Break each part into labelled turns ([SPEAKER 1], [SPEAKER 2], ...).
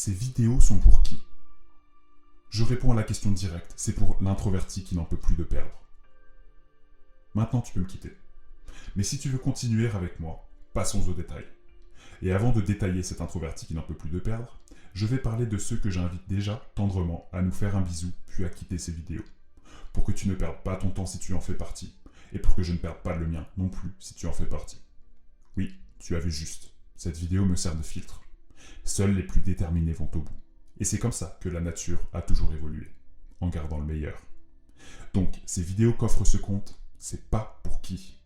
[SPEAKER 1] ces vidéos sont pour qui? Je réponds à la question directe, c'est pour l'introverti qui n'en peut plus de perdre. Maintenant, tu peux me quitter. Mais si tu veux continuer avec moi, passons aux détails. Et avant de détailler cet introverti qui n'en peut plus de perdre, je vais parler de ceux que j'invite déjà tendrement à nous faire un bisou puis à quitter ces vidéos. Pour que tu ne perdes pas ton temps si tu en fais partie, et pour que je ne perde pas le mien non plus si tu en fais partie. Oui, tu as vu juste. Cette vidéo me sert de filtre. Seuls les plus déterminés vont au bout. Et c'est comme ça que la nature a toujours évolué, en gardant le meilleur. Donc, ces vidéos qu'offre ce compte, c'est pas pour qui?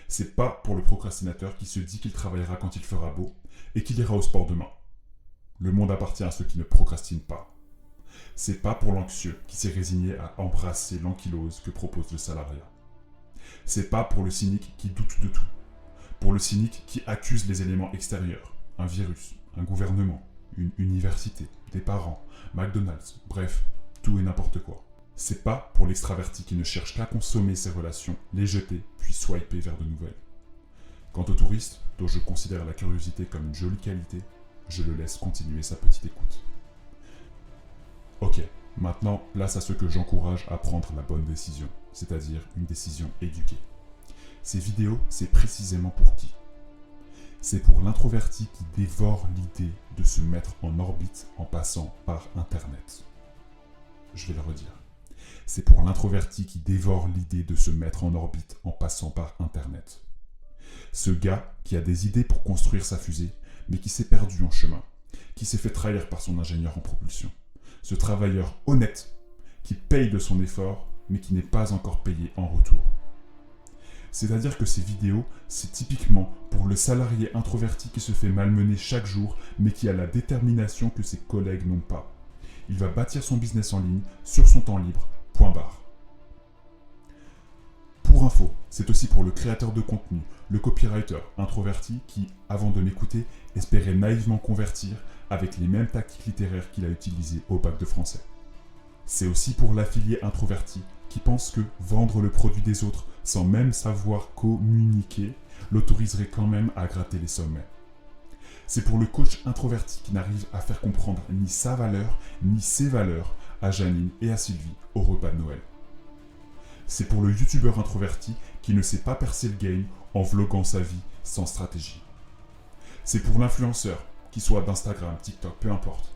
[SPEAKER 1] C'est pas pour le procrastinateur qui se dit qu'il travaillera quand il fera beau et qu'il ira au sport demain. Le monde appartient à ceux qui ne procrastinent pas. C'est pas pour l'anxieux qui s'est résigné à embrasser l'ankylose que propose le salariat. C'est pas pour le cynique qui doute de tout. Pour le cynique qui accuse les éléments extérieurs, un virus, un gouvernement, une université, des parents, McDonald's, bref, tout et n'importe quoi. C'est pas pour l'extraverti qui ne cherche qu'à consommer ses relations, les jeter, puis swiper vers de nouvelles. Quant au touriste, dont je considère la curiosité comme une jolie qualité, je le laisse continuer sa petite écoute. Ok, maintenant, place à ceux que j'encourage à prendre la bonne décision, c'est-à-dire une décision éduquée. Ces vidéos, c'est précisément pour qui? C'est pour l'introverti qui dévore l'idée de se mettre en orbite en passant par Internet. Je vais le redire. C'est pour l'introverti qui dévore l'idée de se mettre en orbite en passant par Internet. Ce gars qui a des idées pour construire sa fusée, mais qui s'est perdu en chemin, qui s'est fait trahir par son ingénieur en propulsion. Ce travailleur honnête qui paye de son effort, mais qui n'est pas encore payé en retour. C'est-à-dire que ces vidéos, c'est typiquement pour le salarié introverti qui se fait malmener chaque jour, mais qui a la détermination que ses collègues n'ont pas. Il va bâtir son business en ligne, sur son temps libre, point barre. Pour info, c'est aussi pour le créateur de contenu, le copywriter introverti qui, avant de m'écouter, espérait naïvement convertir avec les mêmes tactiques littéraires qu'il a utilisées au bac de français. C'est aussi pour l'affilié introverti qui pense que vendre le produit des autres sans même savoir communiquer l'autoriserait quand même à gratter les sommets. C'est pour le coach introverti qui n'arrive à faire comprendre ni sa valeur ni ses valeurs à Janine et à Sylvie au repas de Noël. C'est pour le youtubeur introverti qui ne sait pas percer le game en vloguant sa vie sans stratégie. C'est pour l'influenceur, qu'il soit d'Instagram, TikTok, peu importe.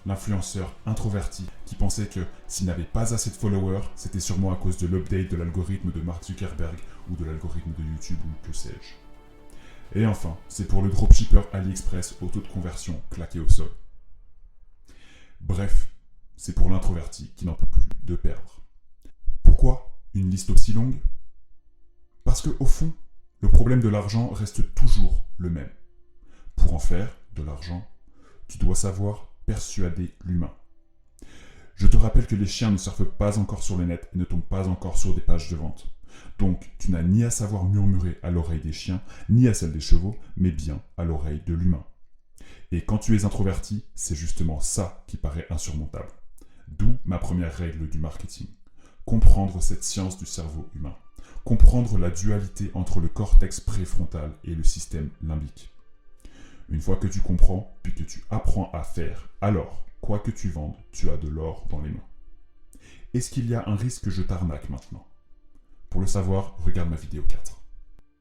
[SPEAKER 1] L'influenceur introverti qui pensait que s'il n'avait pas assez de followers, c'était sûrement à cause de l'update de l'algorithme de Mark Zuckerberg ou de l'algorithme de YouTube ou que sais-je. Et enfin, c'est pour le dropshipper AliExpress au taux de conversion claqué au sol. Bref, c'est pour l'introverti qui n'en peut plus de perdre. Pourquoi une liste aussi longue? Parce que au fond, le problème de l'argent reste toujours le même. Pour en faire de l'argent, tu dois savoir persuader l'humain. Je te rappelle que les chiens ne surfent pas encore sur les nets et ne tombent pas encore sur des pages de vente. Donc, tu n'as ni à savoir murmurer à l'oreille des chiens, ni à celle des chevaux, mais bien à l'oreille de l'humain. Et quand tu es introverti, c'est justement ça qui paraît insurmontable. D'où ma première règle du marketing. Comprendre cette science du cerveau humain. Comprendre la dualité entre le cortex préfrontal et le système limbique. Une fois que tu comprends, puis que tu apprends à faire, alors, quoi que tu vendes, tu as de l'or dans les mains. Est-ce qu'il y a un risque que je t'arnaque maintenant? Pour le savoir, regarde ma vidéo 4.